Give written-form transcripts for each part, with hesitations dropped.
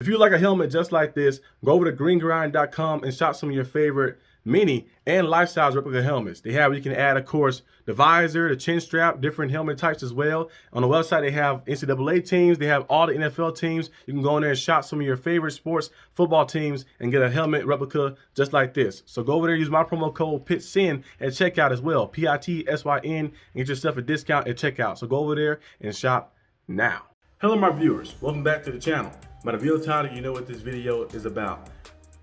If you like a helmet just like this, go over to greengrind.com and shop some of your favorite mini and life size replica helmets. They have, you can add, of course, the visor, the chin strap, different helmet types as well. On the website, they have NCAA teams. They have all the NFL teams. You can go in there and shop some of your favorite sports football teams and get a helmet replica just like this. So go over there, use my promo code PITSYN at checkout as well, PITSYN, and get yourself a discount at checkout. So go over there and shop now. Hello, my viewers. Welcome back to the channel. By the video title, you know what this video is about.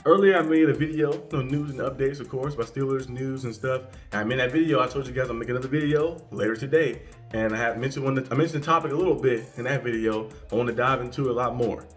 Earlier, I made a video, news and updates, of course, by Steelers news and stuff. And I made that video. I told you guys I'm making another video later today, and I mentioned the topic a little bit in that video. I want to dive into it a lot more.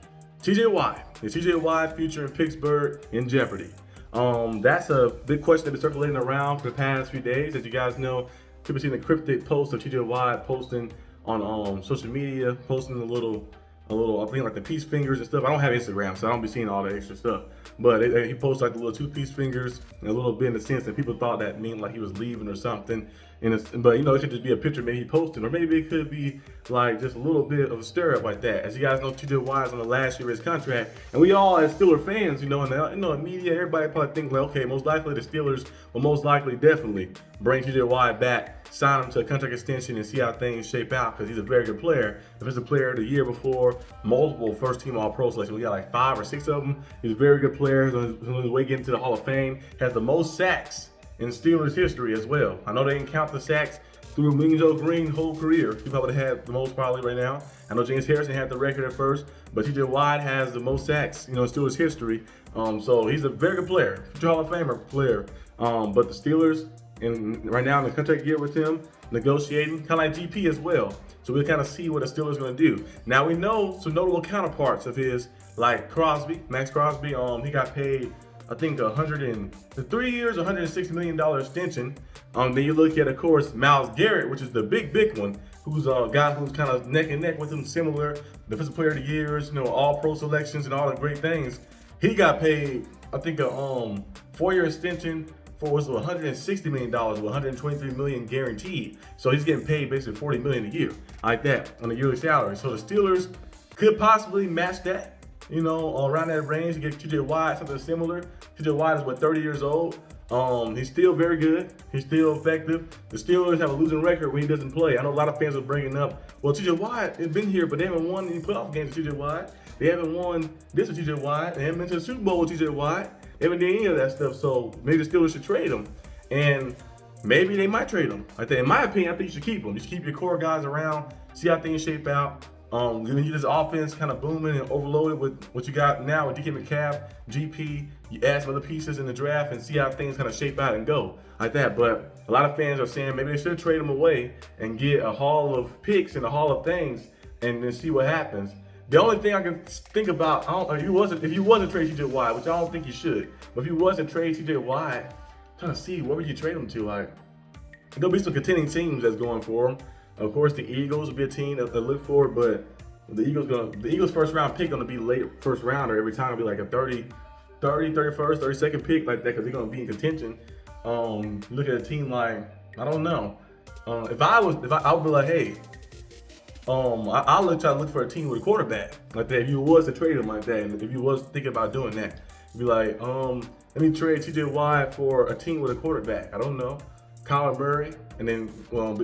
TJwatt, is TJwatt future in Pittsburgh in Jeopardy? That's a big question that's been circulating around for the past few days. As you guys know, people seen the cryptic post of TJwatt posting on social media, posting a little, I think like the peace fingers and stuff. I don't have Instagram, so I don't be seeing all the extra stuff. But he posted like the little two peace fingers and a little bit in the sense that people thought that meant like he was leaving or something. But it could just be a picture maybe he posted, or maybe it could be like just a little bit of a stir up like that. As you guys know, TJwatt is on the last year of his contract, and we all as Steeler fans, and the media, everybody probably think like, okay, most likely the Steelers will most likely definitely bring TJwatt back, sign him to a contract extension, and see how things shape out, because he's a very good player. If it's a player the year before, multiple first-team All-Pro selections, we got like 5 or 6 of them. He's a very good player. He's on his way getting to the Hall of Fame. Has the most sacks in Steelers history as well. I know they didn't count the sacks through Green's whole career. He probably had the most probably right now. I know James Harrison had the record at first, but TJwatt has the most sacks, in Steelers history. So he's a very good player, future Hall of Famer player. But the Steelers, right now in the contract year with him, negotiating, kind of like GP as well. So we'll kind of see what the Steelers are going to do. Now we know some notable counterparts of his, like Max Crosby. He got paid, I think, 3 years, $160 million extension. Then you look at, of course, Myles Garrett, which is the big one, who's a guy who's kind of neck and neck with him, similar, defensive player of the years, all pro selections and all the great things. He got paid, I think, a 4-year extension for was $160 million with $123 million guaranteed. So he's getting paid basically $40 million a year, like that, on a yearly salary. So the Steelers could possibly match that, around that range to get TJwatt, something similar. TJwatt is 30 years old. He's still very good. He's still effective. The Steelers have a losing record when he doesn't play. I know a lot of fans are bringing up, well, TJwatt has been here, but they haven't won any playoff games with TJwatt. They haven't won this with TJwatt. They haven't been to the Super Bowl with TJwatt. They haven't done any of that stuff. So maybe the Steelers should trade him, and maybe they might trade him. In my opinion, I think you should keep him. You should keep your core guys around, see how things shape out. You get this offense kind of booming and overloaded with what you got now with DK Metcalf, GP. You add some other pieces in the draft and see how things kind of shape out and go like that. But a lot of fans are saying maybe they should trade him away and get a haul of picks and a haul of things and then see what happens. The only thing I can think about, if you wasn't trade TJwatt, which I don't think you should, but if you wasn't trade TJwatt, I'm trying to see where would you trade him to. Like, there'll be some contending teams that's going for him. Of course, the Eagles will be a team that look for it, but the Eagles first round pick gonna be late first rounder every time. It'll be like a 31st, 32nd pick like that, because they're gonna be in contention. Look at a team like, I don't know. If I would be like, hey, I'll try to look for a team with a quarterback like that. If you was to trade him like that, and if you was thinking about doing that, be like, let me trade TJwatt for a team with a quarterback. I don't know, Kyler Murray, and then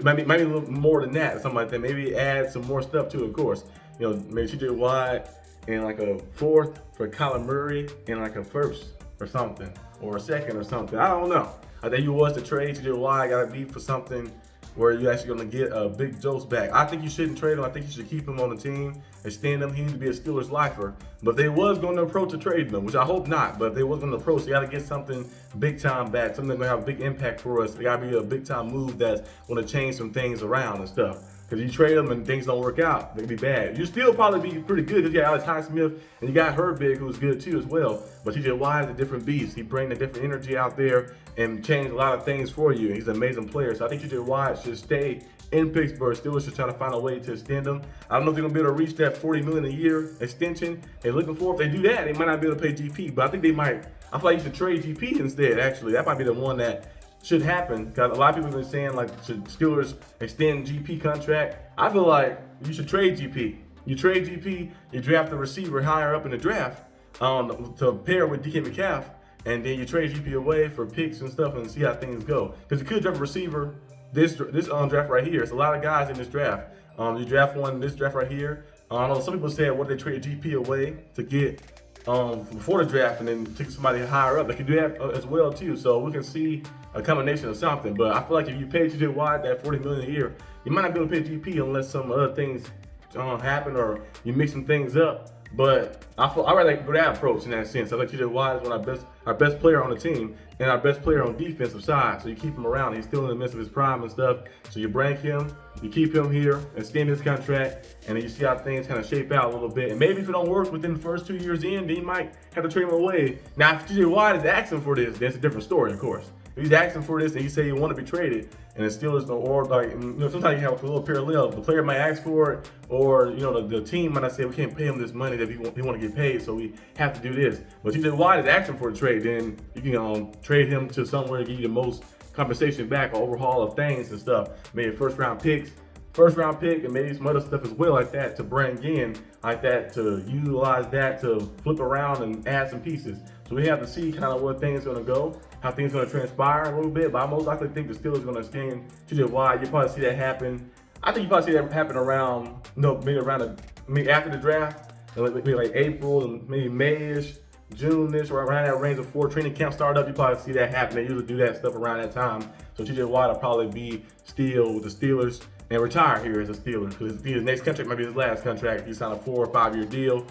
maybe a little more than that, or something like that. Maybe add some more stuff to it, of course. Maybe TJwatt and like a 4th for Kyler Murray and like a 1st or something, or a 2nd or something. I don't know. I think you was to trade TJwatt, gotta be for something where you're actually going to get a big dose back. I think you shouldn't trade him. I think you should keep him on the team, extend him. He needs to be a Steelers lifer. But if they was going to approach a trade him, which I hope not, but if they was going to approach, they got to get something big time back, something that's going to have a big impact for us. It got to be a big time move that's going to change some things around and stuff. Because you trade them and things don't work out, they can be bad. You still probably be pretty good because you got Alex Highsmith and you got Herbig, who's good too as well. But TJwatt is a different beast. He brings a different energy out there and change a lot of things for you. He's an amazing player. So I think TJwatt should stay in Pittsburgh. Steelers should try to find a way to extend him. I don't know if they're gonna be able to reach that $40 million a year extension they're looking for. If they do that, they might not be able to pay GP, but I think they might. I feel like you should trade GP instead, actually. That might be the one that should happen. Because a lot of people have been saying, like, should Steelers extend GP contract? I feel like you should trade GP. You trade GP, you draft the receiver higher up in the draft to pair with DK Metcalf, and then you trade GP away for picks and stuff and see how things go. Because you could draft a receiver this draft right here. It's a lot of guys in this draft. You draft one in this draft right here. I know some people said, what they trade GP away to get before the draft and then take somebody higher up. They can do that as well too. So we can see a combination of something. But I feel like if you pay tjwatt that $40 million a year, you might not be able to pay GP unless some other things happen or you mix some things up. But I rather go that approach in that sense. I like tjwatt is one of our best player on the team and our best player on defensive side. So you keep him around. He's still in the midst of his prime and stuff. So you bring him, you keep him here, extend his contract, and then you see how things kind of shape out a little bit. And maybe if it don't work within the first 2 years in, then you might have to trade him away. Now, if tjwatt is asking for this, then it's a different story, of course. If he's asking for this and you say you want to be traded, and the Steelers, or like, sometimes you have a little parallel. The player might ask for it, or the team might not say we can't pay him this money that we want to get paid, so we have to do this. But tjwatt is asking for a trade, then you can trade him to somewhere to give you the most compensation back, or overhaul of things and stuff. Maybe first round pick, and maybe some other stuff as well like that to bring in, like that, to utilize that to flip around and add some pieces. So we have to see kind of where things are going to go, how things are going to transpire a little bit. But I most likely think the Steelers are going to extend tjwatt. You probably see that happen. I think you probably see that happen around, maybe after the draft, maybe like April and maybe May-ish, June-ish, or around that range before training camp start up. You probably see that happen. They usually do that stuff around that time. So tjwatt will probably be still with the Steelers and retire here as a Steeler, because his next contract might be his last contract. He signed a 4 or 5 year deal,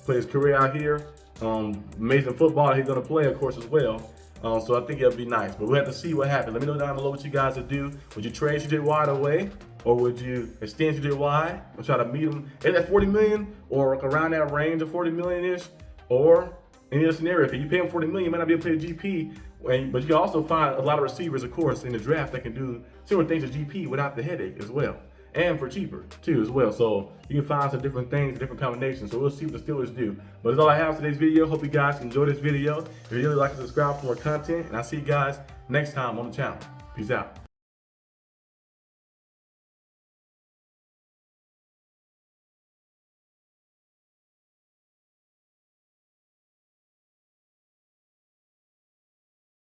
play his career out here. Amazing football he's going to play, of course, as well. So I think it'll be nice. But we'll have to see what happens. Let me know down below what you guys would do. Would you trade tjwatt away? Or would you extend tjwatt and try to meet him at that $40 million, or around that range of $40 million-ish? Or any other scenario, if you pay him $40 million, you might not be able to pay GP. But you can also find a lot of receivers, of course, in the draft that can do similar things as GP without the headache as well. And for cheaper too as well. So you can find some different things, different combinations. So we'll see what the Steelers do. But that's all I have for today's video. Hope you guys enjoyed this video. If you really like to subscribe for more content, and I'll see you guys next time on the channel. Peace out.